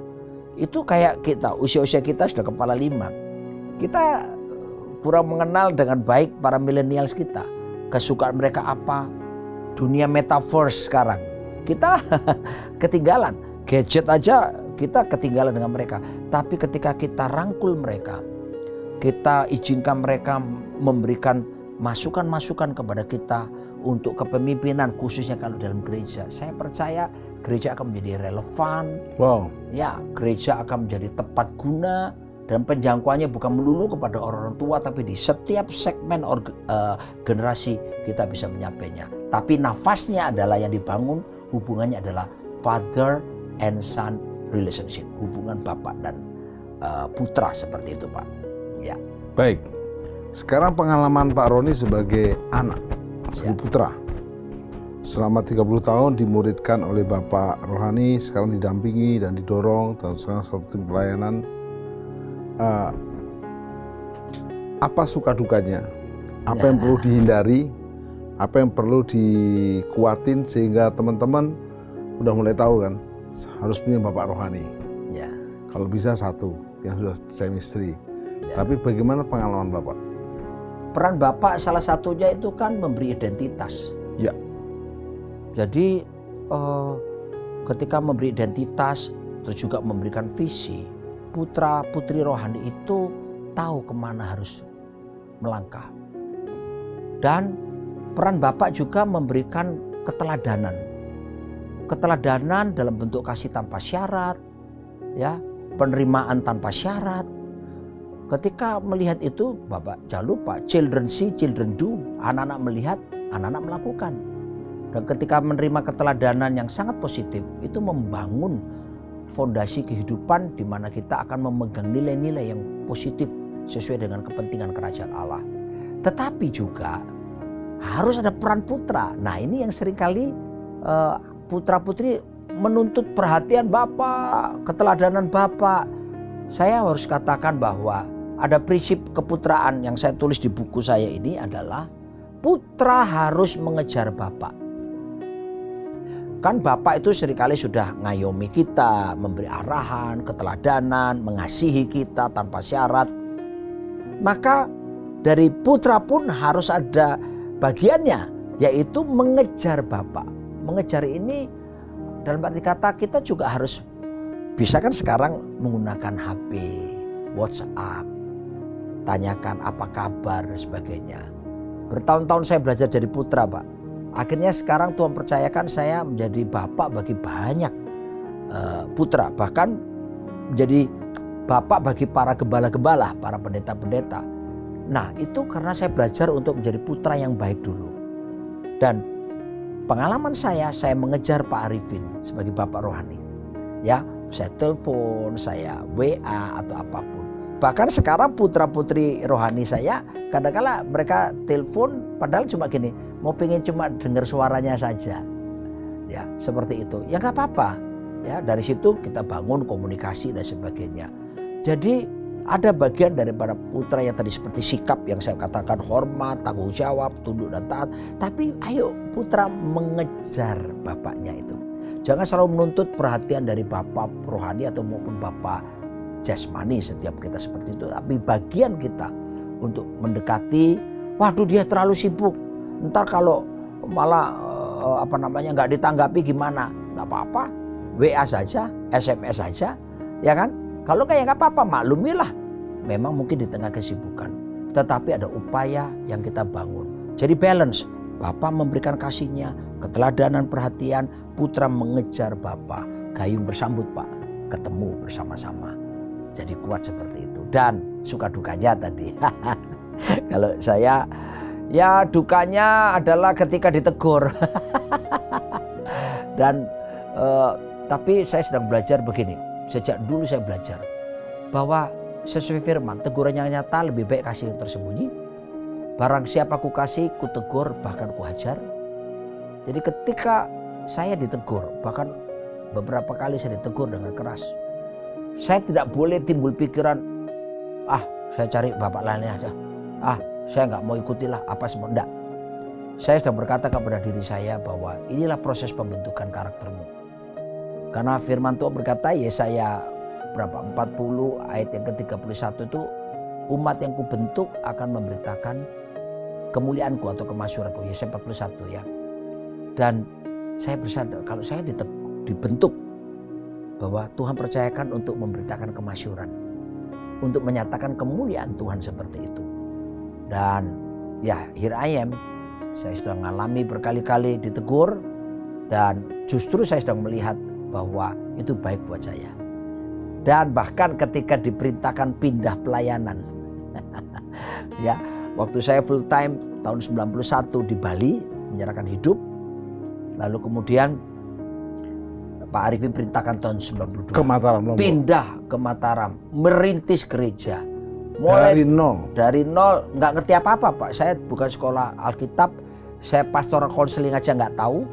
Itu kayak kita, usia-usia kita sudah kepala 5. Kita kurang mengenal dengan baik para millennials kita. Kesukaan mereka apa? Dunia metaverse sekarang. Kita ketinggalan. Gadget aja kita ketinggalan dengan mereka. Tapi ketika kita rangkul mereka, kita izinkan mereka memberikan masukan-masukan kepada kita untuk kepemimpinan khususnya kalau dalam gereja. Saya percaya gereja akan menjadi relevan. Wow. Ya, gereja akan menjadi tepat guna dan penjangkauannya bukan melulu kepada orang tua, tapi di setiap segmen generasi kita bisa menyampainya. Tapi nafasnya adalah yang dibangun, hubungannya adalah father and son relationship, hubungan bapak dan putra seperti itu Pak. Ya. Baik. Sekarang pengalaman Pak Roni sebagai anak, sebagai putra. Selama 30 tahun dimuridkan oleh Bapak Rohani, sekarang didampingi dan didorong, dan sekarang satu tim pelayanan. Apa suka dukanya? Apa yang perlu dihindari? Apa yang perlu dikuatin sehingga teman-teman udah mulai tahu kan, harus punya Bapak Rohani. Ya. Kalau bisa satu, yang sudah chemistry. Ya. Tapi bagaimana pengalaman Bapak? Peran Bapak salah satunya itu kan memberi identitas. Ya. Jadi ketika memberi identitas, terus juga memberikan visi, putra putri rohani itu tahu kemana harus melangkah. Dan peran Bapak juga memberikan keteladanan. Keteladanan dalam bentuk kasih tanpa syarat, ya, penerimaan tanpa syarat. Ketika melihat itu, Bapak jangan lupa, children see, children do. Anak-anak melihat, anak-anak melakukan. Dan ketika menerima keteladanan yang sangat positif, itu membangun fondasi kehidupan di mana kita akan memegang nilai-nilai yang positif sesuai dengan kepentingan kerajaan Allah. Tetapi juga harus ada peran putra. Nah ini yang seringkali putra-putri menuntut perhatian Bapak, keteladanan Bapak. Saya harus katakan bahwa ada prinsip keputraan yang saya tulis di buku saya ini adalah putra harus mengejar Bapak. Kan Bapak itu seringkali sudah ngayomi kita, memberi arahan, keteladanan, mengasihi kita tanpa syarat. Maka dari putra pun harus ada bagiannya, yaitu mengejar Bapak. Mengejar ini dalam arti kata kita juga harus bisa kan sekarang menggunakan HP, WhatsApp, tanyakan apa kabar dan sebagainya. Bertahun-tahun saya belajar jadi putra Pak. Akhirnya sekarang Tuhan percayakan saya menjadi bapak bagi banyak putra. Bahkan menjadi bapak bagi para gembala-gembala, para pendeta-pendeta. Nah itu karena saya belajar untuk menjadi putra yang baik dulu. Dan pengalaman saya mengejar Pak Arifin sebagai bapak rohani. Ya, saya telepon, saya WA atau apapun. Bahkan sekarang putra-putri rohani saya kadang-kala mereka telepon padahal cuma gini, mau pengen cuma dengar suaranya saja. Ya, seperti itu. Ya nggak apa-apa. Ya, dari situ kita bangun komunikasi dan sebagainya. Jadi ada bagian daripada putra yang tadi seperti sikap yang saya katakan, hormat, tanggung jawab, tunduk dan taat. Tapi ayo putra mengejar bapaknya itu. Jangan selalu menuntut perhatian dari Bapa rohani atau maupun Bapa jasmani setiap kita seperti itu. Tapi bagian kita untuk mendekati, waduh dia terlalu sibuk. Ntar kalau malah nggak ditanggapi gimana? Nggak apa-apa, WA saja, SMS saja, ya kan? Kalau kayak nggak apa-apa, maklumilah. Memang mungkin di tengah kesibukan, tetapi ada upaya yang kita bangun. Jadi balance. Bapa memberikan kasihnya, keteladanan, perhatian, putra mengejar Bapa, gayung bersambut Pak, ketemu bersama-sama. Jadi kuat seperti itu. Dan suka dukanya tadi. Kalau saya, ya dukanya adalah ketika ditegur. Dan tapi saya sedang belajar begini. Sejak dulu saya belajar bahwa sesuai firman, teguran yang nyata lebih baik kasih yang tersembunyi. Barang siapa ku kasih, ku tegur, bahkan ku hajar. Jadi ketika saya ditegur, bahkan beberapa kali saya ditegur dengan keras, saya tidak boleh timbul pikiran, saya cari bapak lainnya aja. Saya nggak mau ikutilah apa semua. Enggak. Saya sedang berkata kepada diri saya bahwa inilah proses pembentukan karaktermu. Karena firman Tuhan berkata, Yesaya 40 ayat yang ke-31 itu, umat yang kubentuk akan memberitakan kemuliaanku atau kemasyuranku. Yesaya 41 ya. Dan saya bersadar kalau saya dibentuk bahwa Tuhan percayakan untuk memberitakan kemasyuran, untuk menyatakan kemuliaan Tuhan seperti itu. Dan ya here I am, saya sudah mengalami berkali-kali ditegur, dan justru saya sedang melihat bahwa itu baik buat saya. Dan bahkan ketika diperintahkan pindah pelayanan ya, waktu saya full time tahun 91 di Bali menyerahkan hidup, lalu kemudian Pak Arifin perintahkan tahun 92 Ke Mataram, Lombok. Pindah ke Mataram, merintis gereja. Mulai dari nol, nggak ngerti apa-apa Pak. Saya bukan sekolah Alkitab, saya pastoral counseling aja nggak tahu,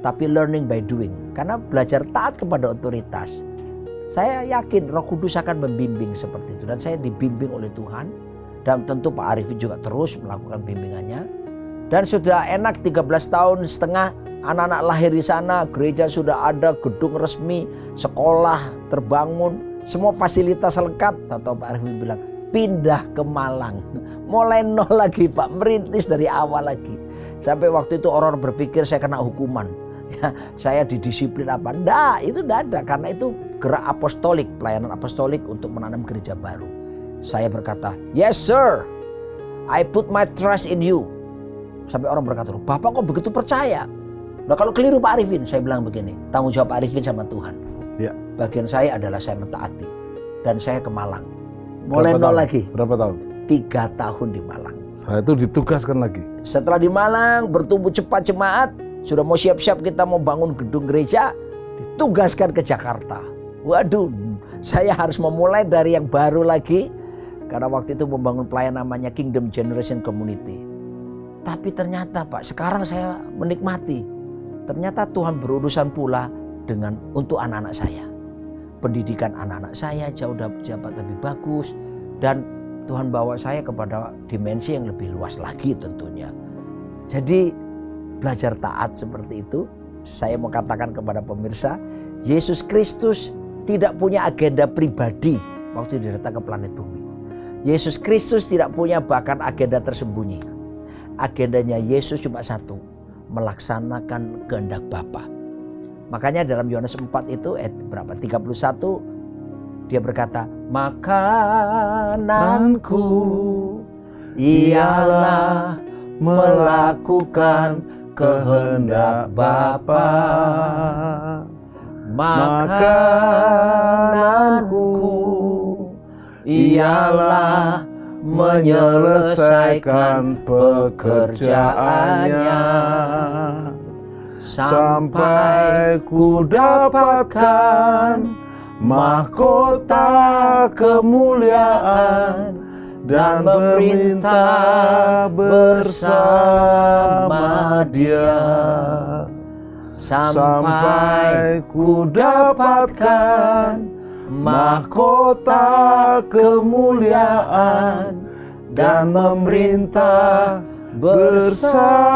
tapi learning by doing. Karena belajar taat kepada otoritas. Saya yakin Roh Kudus akan membimbing seperti itu, dan saya dibimbing oleh Tuhan. Dan tentu Pak Arifin juga terus melakukan bimbingannya. Dan sudah enak 13 tahun setengah anak-anak lahir di sana, gereja sudah ada, gedung resmi, sekolah terbangun, semua fasilitas lengkap. Tahu Pak Arifin bilang, pindah ke Malang. Mulai nol lagi Pak, merintis dari awal lagi. Sampai waktu itu orang berpikir saya kena hukuman. Ya, saya didisiplin apa? Enggak, itu enggak ada. Karena itu gerak apostolik, pelayanan apostolik untuk menanam gereja baru. Saya berkata, yes sir, I put my trust in you. Sampai orang berkata, Bapak kok begitu percaya? Nah kalau keliru Pak Arifin, saya bilang begini, tanggung jawab Pak Arifin sama Tuhan. Ya. Bagian saya adalah saya mentaati. Dan saya ke Malang. Mulai nol lagi. Berapa tahun? 3 tahun di Malang. Setelah itu ditugaskan lagi. Setelah di Malang bertumbuh cepat jemaat, sudah mau siap-siap kita mau bangun gedung gereja, ditugaskan ke Jakarta. Waduh, saya harus memulai dari yang baru lagi. Karena waktu itu membangun pelayanan namanya Kingdom Generation Community. Tapi ternyata Pak, sekarang saya menikmati. Ternyata Tuhan berurusan pula dengan untuk anak-anak saya. Pendidikan anak-anak saya jauh dapat lebih bagus. Dan Tuhan bawa saya kepada dimensi yang lebih luas lagi tentunya. Jadi belajar taat seperti itu. Saya mau katakan kepada pemirsa, Yesus Kristus tidak punya agenda pribadi waktu dia datang ke planet bumi. Yesus Kristus tidak punya bahkan agenda tersembunyi. Agendanya Yesus cuma satu, melaksanakan kehendak Bapa. Makanya dalam Yohanes 4 itu ayat berapa? 31 dia berkata, makananku ialah melakukan kehendak Bapa. Makananku ialah menyelesaikan pekerjaannya sampai ku dapatkan mahkota kemuliaan dan memerintah bersama Dia. Sampai ku dapatkan mahkota kemuliaan dan memerintah bersama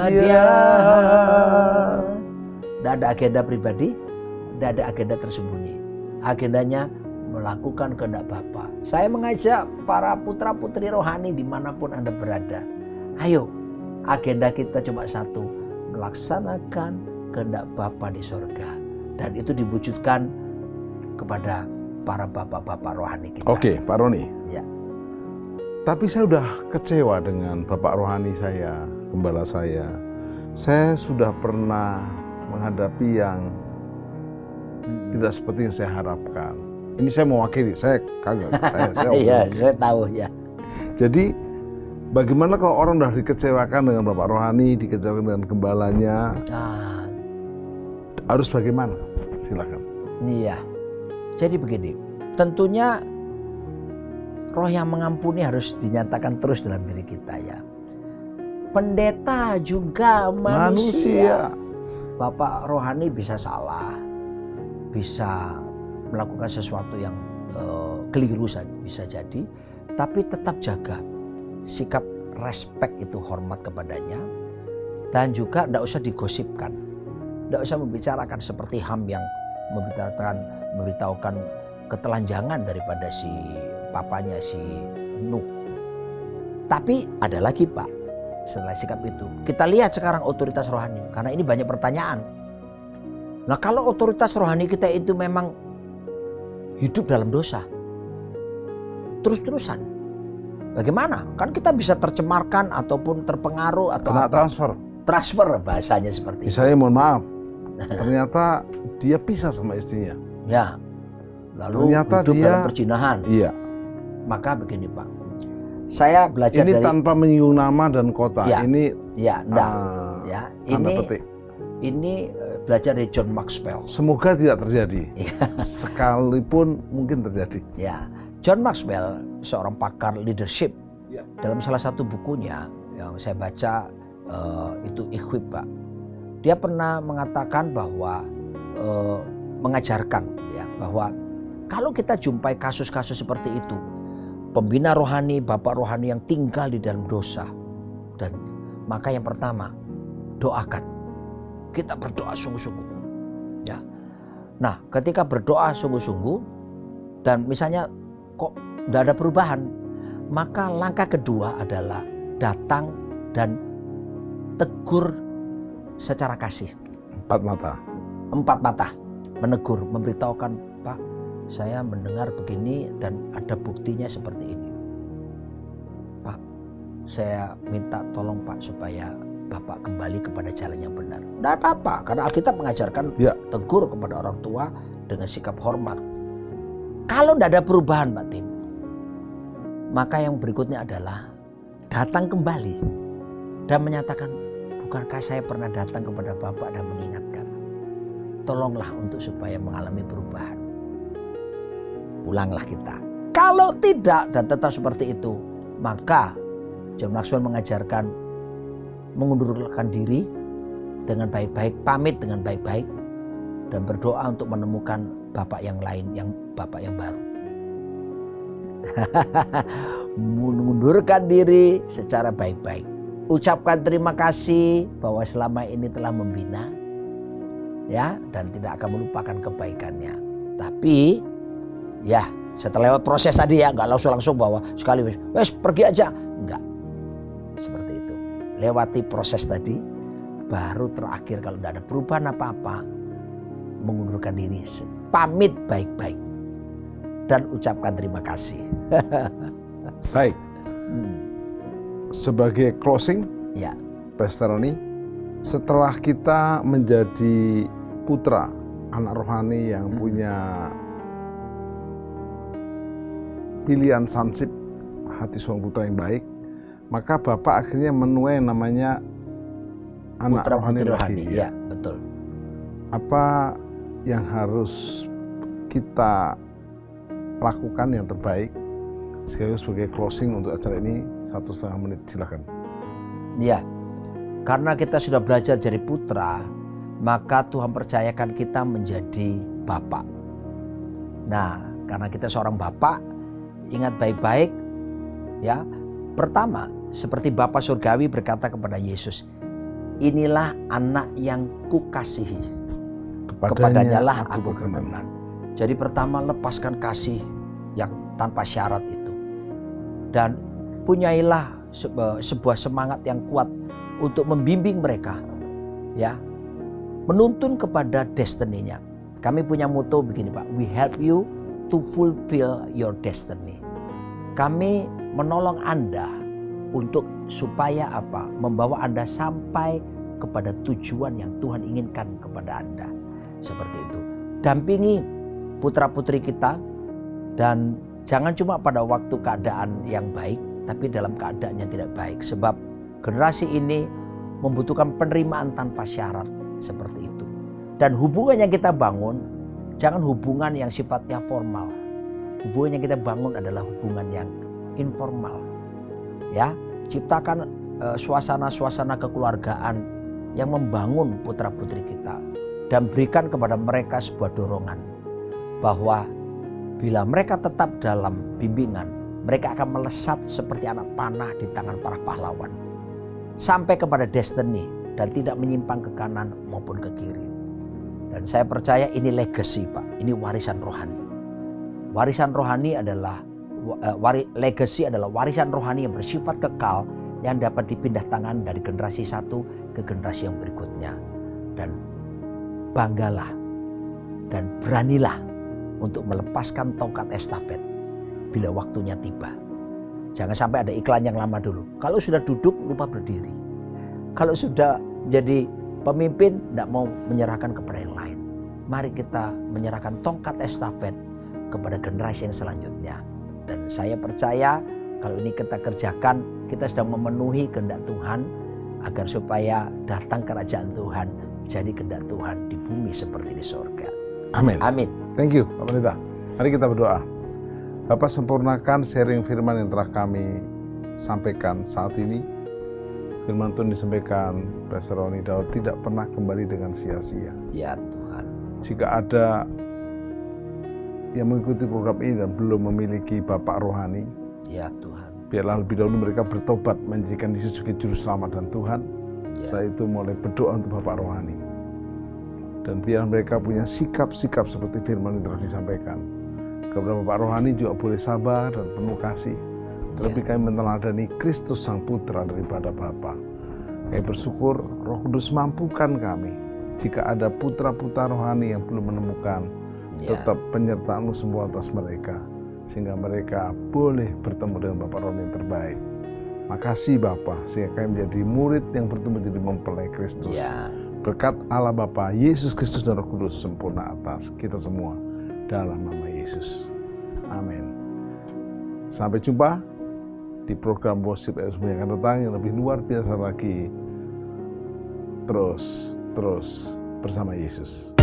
Dia. Tidak ada agenda pribadi, tidak ada agenda tersembunyi. Agendanya melakukan kehendak Bapa. Saya mengajak para putra-putri rohani dimanapun Anda berada. Ayo, agenda kita cuma satu, melaksanakan kehendak Bapa di sorga. Dan itu diwujudkan kepada para bapak-bapak rohani kita. Oke, Pak Roni. Ya. Tapi saya udah kecewa dengan Bapak rohani saya, gembala saya. Saya sudah pernah menghadapi yang tidak seperti yang saya harapkan. Ini saya mewakili, saya kagak. Iya, saya tahu ya. Jadi bagaimana kalau orang udah dikecewakan dengan Bapak rohani, dikecewakan dengan gembalanya, harus bagaimana? Silakan. Iya. Jadi begini, tentunya roh yang mengampuni harus dinyatakan terus dalam diri kita ya. Pendeta juga manusia. Bapak rohani bisa salah, bisa melakukan sesuatu yang keliru bisa jadi, tapi tetap jaga sikap respect itu, hormat kepadanya, dan juga tidak usah digosipkan, tidak usah membicarakan seperti Ham yang memberitahukan ketelanjangan daripada si papanya si Nuh. Tapi ada lagi Pak, setelah sikap itu kita lihat sekarang otoritas rohani, karena ini banyak pertanyaan. Nah kalau otoritas rohani kita itu memang hidup dalam dosa terus-terusan, bagaimana? Kan kita bisa tercemarkan ataupun terpengaruh atau kena transfer bahasanya seperti misalnya, mohon maaf, ternyata dia pisah sama istrinya. Ya. Lalu ternyata hidup dia dalam perzinahan. Iya. Maka begini Pak, saya belajar ini dari tanpa menyinggung nama dan kota. Ya, ini ya, enggak. Ya, ini belajar dari John Maxwell. Semoga tidak terjadi. Sekalipun mungkin terjadi. Ya, John Maxwell seorang pakar leadership. Ya. Dalam salah satu bukunya yang saya baca itu Equip Pak. Dia pernah mengatakan bahwa mengajarkan ya bahwa kalau kita jumpai kasus-kasus seperti itu, pembina rohani, bapak rohani yang tinggal di dalam dosa, dan maka yang pertama doakan. Kita berdoa sungguh-sungguh. Ya. Nah, ketika berdoa sungguh-sungguh dan misalnya kok tidak ada perubahan, maka langkah kedua adalah datang dan tegur secara kasih. Empat mata menegur, memberitahukan, Pak, saya mendengar begini dan ada buktinya seperti ini. Pak, saya minta tolong Pak supaya Bapak kembali kepada jalan yang benar. Tidak apa-apa, karena Alkitab mengajarkan tegur kepada orang tua dengan sikap hormat. Kalau tidak ada perubahan Pak Tim, maka yang berikutnya adalah datang kembali dan menyatakan, bukankah saya pernah datang kepada Bapak dan mengingatkan, tolonglah untuk supaya mengalami perubahan. Pulanglah kita. Kalau tidak dan tetap seperti itu, maka John Maxwell mengajarkan mengundurkan diri dengan baik-baik, pamit dengan baik-baik, dan berdoa untuk menemukan bapak yang lain, yang bapak yang baru. Mengundurkan diri secara baik-baik. Ucapkan terima kasih bahwa selama ini telah membina, ya, dan tidak akan melupakan kebaikannya. Tapi, ya, setelah lewat proses tadi ya, nggak langsung bahwa sekali wes pergi aja, enggak. Seperti itu. Lewati proses tadi, baru terakhir kalau tidak ada perubahan apa-apa, mengundurkan diri, pamit baik-baik, dan ucapkan terima kasih. Baik. Sebagai closing, ya, Pastor Roni, setelah kita menjadi putra, anak rohani yang punya pilihan sonship, hati seorang putra yang baik, maka Bapak akhirnya menuai yang namanya anak rohani lagi. Ya, betul. Apa yang harus kita lakukan yang terbaik sekaligus sebagai closing untuk acara ini 1,5 menit, silakan. Ya, karena kita sudah belajar jadi putra, maka Tuhan percayakan kita menjadi bapak. Nah, karena kita seorang bapak, ingat baik-baik ya. Pertama, seperti Bapa Surgawi berkata kepada Yesus, inilah anak yang kukasihi. kepadanya lah aku berkenan. Jadi pertama, lepaskan kasih yang tanpa syarat itu. Dan punyailah sebuah semangat yang kuat untuk membimbing mereka, ya, menuntun kepada destiny-nya. Kami punya motto begini, Pak, we help you to fulfill your destiny. Kami menolong Anda untuk supaya apa? Membawa Anda sampai kepada tujuan yang Tuhan inginkan kepada Anda. Seperti itu. Dampingi putra-putri kita, dan jangan cuma pada waktu keadaan yang baik, tapi dalam keadaan yang tidak baik. Sebab generasi ini membutuhkan penerimaan tanpa syarat seperti itu. Dan hubungan yang kita bangun, jangan hubungan yang sifatnya formal. Hubungan yang kita bangun adalah hubungan yang informal. Ya, ciptakan suasana-suasana kekeluargaan yang membangun putra-putri kita. Dan berikan kepada mereka sebuah dorongan bahwa bila mereka tetap dalam bimbingan, mereka akan melesat seperti anak panah di tangan para pahlawan. Sampai kepada destiny dan tidak menyimpang ke kanan maupun ke kiri. Dan saya percaya ini legacy, Pak. Ini warisan rohani. Warisan rohani adalah, legacy adalah warisan rohani yang bersifat kekal yang dapat dipindah tangan dari generasi satu ke generasi yang berikutnya. Dan banggalah dan beranilah untuk melepaskan tongkat estafet bila waktunya tiba. Jangan sampai ada iklan yang lama dulu. Kalau sudah duduk lupa berdiri. Kalau sudah menjadi pemimpin tidak mau menyerahkan kepada yang lain. Mari kita menyerahkan tongkat estafet kepada generasi yang selanjutnya. Dan saya percaya kalau ini kita kerjakan, kita sedang memenuhi kehendak Tuhan agar supaya datang kerajaan Tuhan jadi kehendak Tuhan di bumi seperti di surga. Amin. Amin. Thank you, Pak Pendeta. Mari kita berdoa. Bapak, sempurnakan sharing firman yang telah kami sampaikan saat ini. Firman Tuhan disampaikan, Pastor Roni Daud tidak pernah kembali dengan sia-sia. Ya Tuhan. Jika ada yang mengikuti program ini dan belum memiliki Bapak rohani, Ya Tuhan. biarlah lebih dahulu mereka bertobat menjadikan Yesus sebagai juru selamat dan Tuhan. Ya. Setelah itu mulai berdoa untuk Bapak rohani. Dan biar mereka punya sikap-sikap seperti firman yang telah disampaikan. Kepada Bapak rohani juga boleh sabar dan penuh kasih. Terlebih kami meneladani Kristus Sang Putra daripada Bapa. Kami bersyukur Roh Kudus mampukan kami. Jika ada putra-putra rohani yang belum menemukan, tetap penyertaan-Mu semua atas mereka. Sehingga mereka boleh bertemu dengan Bapak rohani yang terbaik. Makasih Bapa, sehingga kami menjadi murid yang bertumbuh jadi mempelai Kristus. Ya. Berkat Allah Bapa, Yesus Kristus dan Roh Kudus sempurna atas kita semua dalam nama Yesus. Amin. Sampai jumpa di program Worship yang akan datang yang lebih luar biasa lagi. Terus bersama Yesus.